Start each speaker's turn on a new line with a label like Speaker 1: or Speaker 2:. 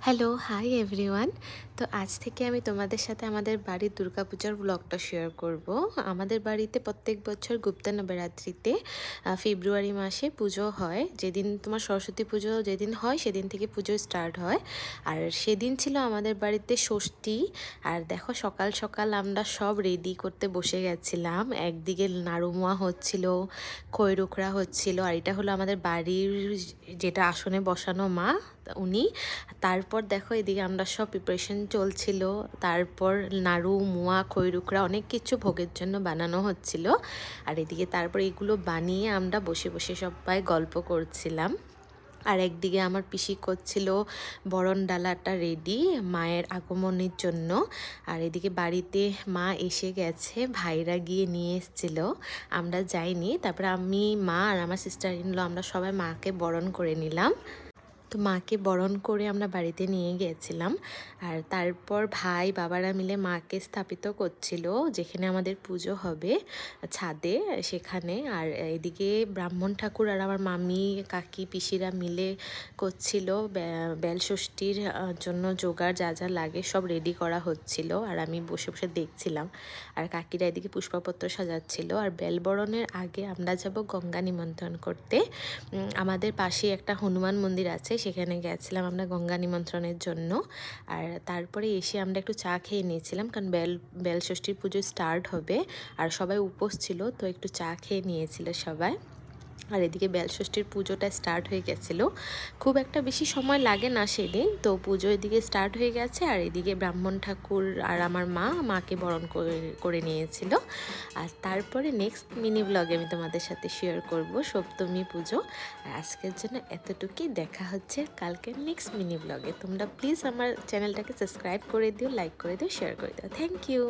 Speaker 1: Hello, hi everyone. তো আজ থেকে আমি তোমাদের সাথে আমাদের বাড়ির দুর্গাপূজার ব্লগটা শেয়ার করব। আমাদের বাড়িতে প্রত্যেক বছর গুপ্তা নবরাত্রিতে ফেব্রুয়ারি মাসে পুজো হয়। যেদিন তোমার সরস্বতী পুজো যেদিন হয় সেদিন থেকে পুজো স্টার্ট হয়। আর সেদিন ছিল আমাদের বাড়িতে ষষ্ঠী। আর দেখো সকাল সকাল আমরা সব রেডি করতে বসে গেছিলাম। একদিকে নাড়ুমোয়া হচ্ছিল, খৈরুকরা হচ্ছিল, আর এটা হলো আমাদের বাড়ির যেটা আসনে বসানো মা উনি। তারপর দেখো এদিকে আমরা সব প্রিপারেশন চলছিল। তারপর নাড়ু মোয়া খৈরুকরা অনেক কিছু ভোগের জন্য বানানো হচ্ছিল। আর এদিকে তারপর এগুলো বানিয়ে আমরা বসে বসে সবাই গল্প করছিলাম। আর একদিকে আমার পিসি করছিল বরণ ডালাটা রেডি মায়ের আগমনের জন্য। আর এদিকে বাড়িতে মা এসে গেছে, ভাইরা গিয়ে নিয়ে এসেছিল, আমরা যাইনি। তারপরে আমি, মা আর আমার সিস্টার ইনল আমরা সবাই মাকে বরণ করে নিলাম। তো মাকে বরণ করে আমরা বাড়িতে নিয়ে গিয়েছিলাম। আর তারপর ভাই বাবারা মিলে মাকে স্থাপিত করছিল যেখানে আমাদের পুজো হবে, ছাদে সেখানে। আর এদিকে ব্রাহ্মণ ঠাকুর আর আমার মামি কাকি পিসিরা মিলে করছিল বেলষষ্ঠীর জন্য জোগাড় যা যা লাগে সব রেডি করা হচ্ছিল। আর আমি বসে বসে দেখছিলাম। আর কাকিরা এদিকে পুষ্পপত্র সাজাচ্ছিল। আর বেলবরণের আগে আমরা যাব গঙ্গা নিমন্ত্রণ করতে। আমাদের পাশে একটা হনুমান মন্দির আছে, সেখানে গেছিলাম আমরা গঙ্গা নিমন্ত্রণের জন্য। আর তারপরে এসে আমরা একটু চা খেয়ে নিয়েছিলাম, কারণ বেলষষ্ঠীর পুজো স্টার্ট হবে আর সবাই উপোস ছিল, তো একটু চা খেয়ে নিয়েছিল সবাই। আর এদিকে বেলষষ্ঠীর পুজোটা স্টার্ট হয়ে গেছিলো। খুব একটা বেশি সময় লাগে না সেদিন, তো পুজো এদিকে স্টার্ট হয়ে গেছে। আর এদিকে ব্রাহ্মণ ঠাকুর আর আমার মাকে বরণ করে নিয়েছিল। আর তারপরে নেক্সট মিনি ব্লগে আমি তোমাদের সাথে শেয়ার করব সপ্তমী পুজো। আর আজকের জন্য এতটুকুই, দেখা হচ্ছে কালকে নেক্সট মিনি ব্লগে। তোমরা প্লিজ আমার চ্যানেলটাকে সাবস্ক্রাইব করে দিও, লাইক করে দিও, শেয়ার করে দিও। Thank you.